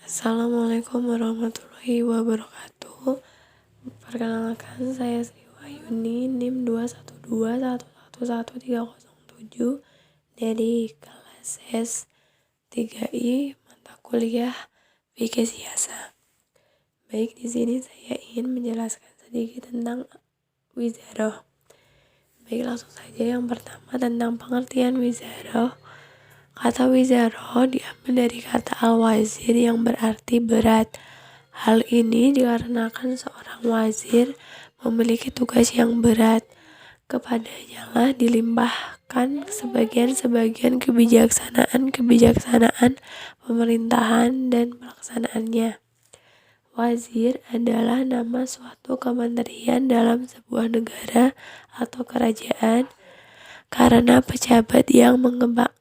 Assalamualaikum warahmatullahi wabarakatuh. Perkenalkan, saya Sri Wahyuni, NIM 212111307 dari kelas S3I mata kuliah Fikih Siasa. Baik, di sini saya ingin menjelaskan sedikit tentang wizarah. Baik, langsung saja. Yang pertama, tentang pengertian wizarah. Kata wizarah diambil dari kata al-wazir yang berarti berat. Hal ini dikarenakan seorang wazir memiliki tugas yang berat. Kepadanya lah dilimpahkan sebagian-sebagian kebijaksanaan pemerintahan dan pelaksanaannya. Wazir adalah nama suatu kementerian dalam sebuah negara atau kerajaan, karena pejabat yang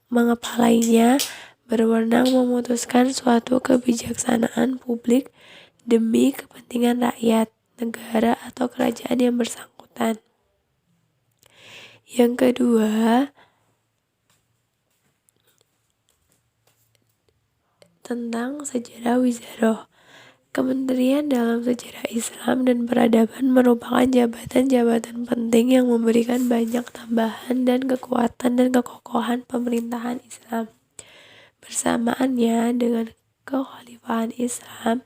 mengepalainya berwenang memutuskan suatu kebijaksanaan publik demi kepentingan rakyat, negara, atau kerajaan yang bersangkutan. Yang kedua, tentang sejarah wizarah. Kementerian dalam sejarah Islam dan peradaban merupakan jabatan-jabatan penting yang memberikan banyak tambahan dan kekuatan dan kekokohan pemerintahan Islam. Bersamaannya dengan kekhalifahan Islam,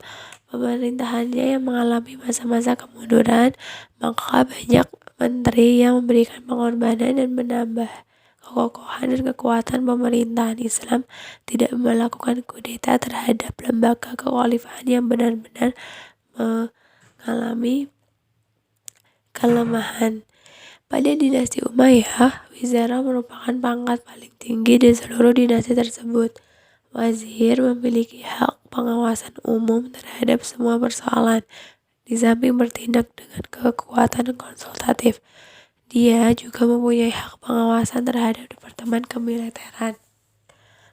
pemerintahannya yang mengalami masa-masa kemunduran, maka banyak menteri yang memberikan pengorbanan dan menambah kekokohan dan kekuatan pemerintahan Islam, tidak melakukan kudeta terhadap lembaga kekhalifahan yang benar-benar mengalami kelemahan. Pada dinasti Umayyah, wizarah merupakan pangkat paling tinggi di seluruh dinasti tersebut. Wazir memiliki hak pengawasan umum terhadap semua persoalan, di samping bertindak dengan kekuatan konsultatif. Dia juga mempunyai hak pengawasan terhadap departemen kemiliteran.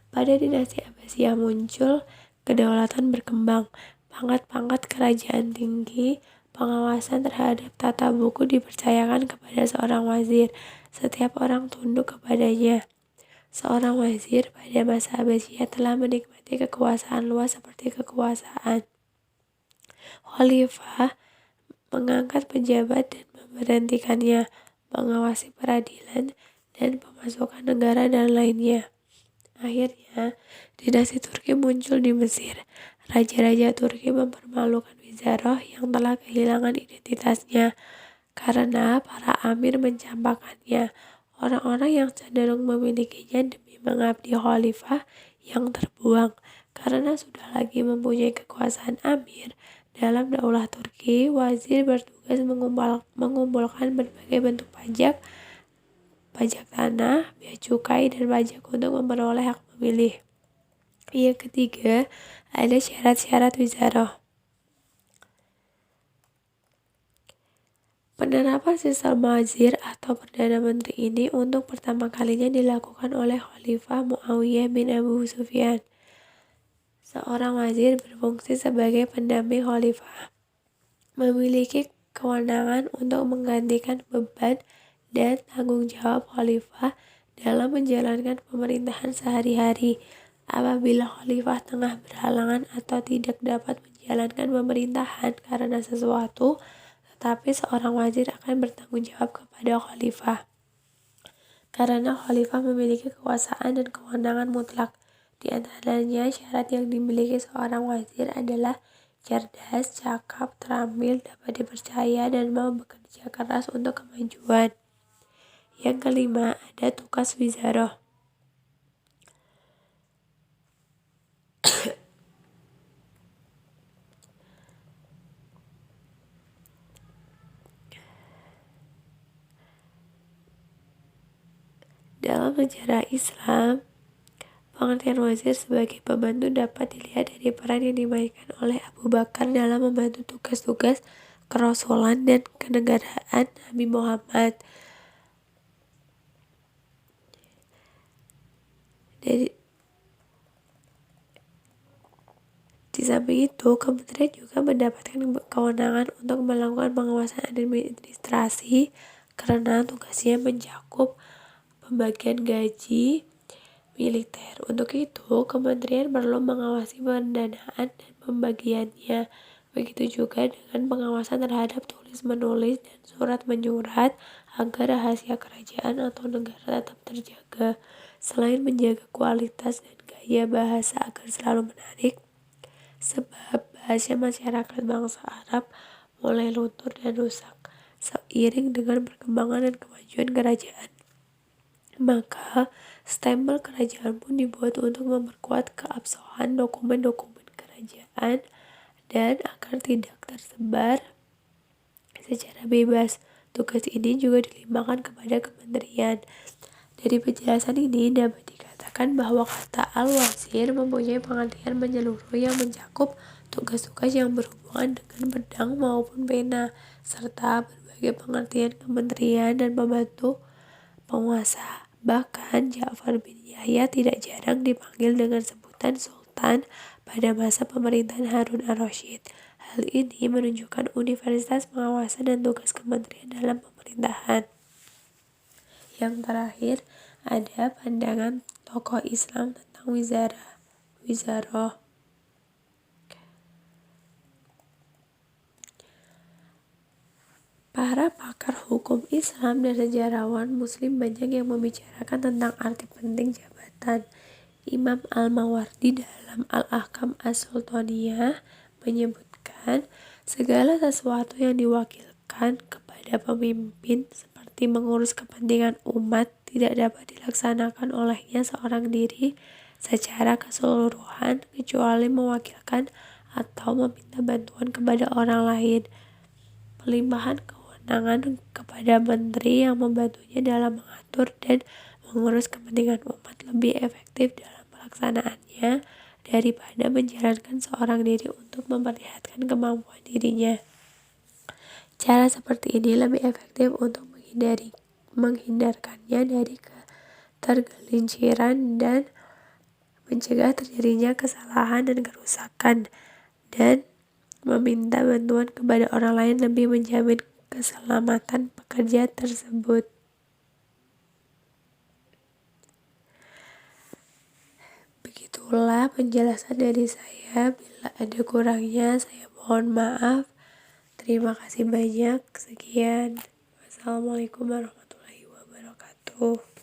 Pada dinasti Abbasiyah muncul kedaulatan berkembang, pangkat-pangkat kerajaan tinggi, pengawasan terhadap tata buku dipercayakan kepada seorang wazir. Setiap orang tunduk kepadanya. Seorang wazir pada masa Abbasiyah telah menikmati kekuasaan luas seperti kekuasaan khalifah, mengangkat pejabat dan memberhentikannya, mengawasi peradilan dan pemasukan negara dan lainnya. Akhirnya, dinasti Turki muncul di Mesir. Raja-raja Turki mempermalukan wizarah yang telah kehilangan identitasnya karena para amir mencampakkannya. Orang-orang yang cenderung memilikinya demi mengabdi khalifah yang terbuang karena sudah lagi mempunyai kekuasaan amir. Dalam daulah Turki, wazir bertugas mengumpulkan berbagai bentuk pajak tanah, bea cukai, dan pajak untuk memperoleh hak memilih. Yang ketiga, ada syarat-syarat wizarah. Penerapan sistem wazir atau Perdana Menteri ini untuk pertama kalinya dilakukan oleh Khalifah Muawiyah bin Abu Sufyan. Seorang wazir berfungsi sebagai pendamping khalifah, memiliki kewenangan untuk menggantikan beban dan tanggung jawab khalifah dalam menjalankan pemerintahan sehari-hari. Apabila khalifah tengah berhalangan atau tidak dapat menjalankan pemerintahan karena sesuatu, tetapi seorang wazir akan bertanggung jawab kepada khalifah. Karena khalifah memiliki kekuasaan dan kewenangan mutlak. Di antaranya syarat yang dimiliki seorang wazir adalah cerdas, cakap, terampil, dapat dipercaya, dan mau bekerja keras untuk kemajuan. Yang kelima, ada tugas wizarah. Dalam sejarah Islam, pengertian wazir sebagai pembantu dapat dilihat dari peran yang dimainkan oleh Abu Bakar dalam membantu tugas-tugas kerasulan dan kenegaraan Nabi Muhammad. Di samping itu, kementerian juga mendapatkan kewenangan untuk melakukan pengawasan administrasi karena tugasnya mencakup pembagian gaji, militer. Untuk itu, kementerian perlu mengawasi pendanaan dan pembagiannya. Begitu juga dengan pengawasan terhadap tulis-menulis dan surat menyurat agar rahasia kerajaan atau negara tetap terjaga. Selain menjaga kualitas dan gaya bahasa agar selalu menarik, sebab bahasa masyarakat bangsa Arab mulai luntur dan rusak seiring dengan perkembangan dan kemajuan kerajaan. Maka, stempel kerajaan pun dibuat untuk memperkuat keabsahan dokumen-dokumen kerajaan dan agar tidak tersebar secara bebas. Tugas ini juga dilimpahkan kepada kementerian. Dari penjelasan ini dapat dikatakan bahwa kata al-wazir mempunyai pengertian menyeluruh yang mencakup tugas-tugas yang berhubungan dengan pedang maupun pena, serta berbagai pengertian kementerian dan pembantu penguasa. Bahkan Ja'far bin Yahya tidak jarang dipanggil dengan sebutan Sultan pada masa pemerintahan Harun al-Rasyid. Hal ini menunjukkan universalitas pengawasan dan tugas kementerian dalam pemerintahan. Yang terakhir, ada pandangan tokoh Islam tentang wizaroh. Para pakar hukum Islam dan sejarawan Muslim banyak yang membicarakan tentang arti penting jabatan. Imam Al-Mawardi dalam Al-Ahkam As-Sultaniyah menyebutkan segala sesuatu yang diwakilkan kepada pemimpin seperti mengurus kepentingan umat tidak dapat dilaksanakan olehnya seorang diri secara keseluruhan kecuali mewakilkan atau meminta bantuan kepada orang lain. Pelimpahan kewenangan kepada menteri yang membantunya dalam mengatur dan mengurus kepentingan umat lebih efektif dalam pelaksanaannya daripada menjalankan seorang diri untuk memperlihatkan kemampuan dirinya. Cara seperti ini lebih efektif untuk menghindarkannya dari ketergelinciran dan mencegah terjadinya kesalahan dan kerusakan, dan meminta bantuan kepada orang lain lebih menjamin keselamatan pekerja tersebut. Begitulah penjelasan dari saya. Bila ada kurangnya, saya mohon maaf. Terima kasih banyak. Sekian. Wassalamualaikum warahmatullahi wabarakatuh.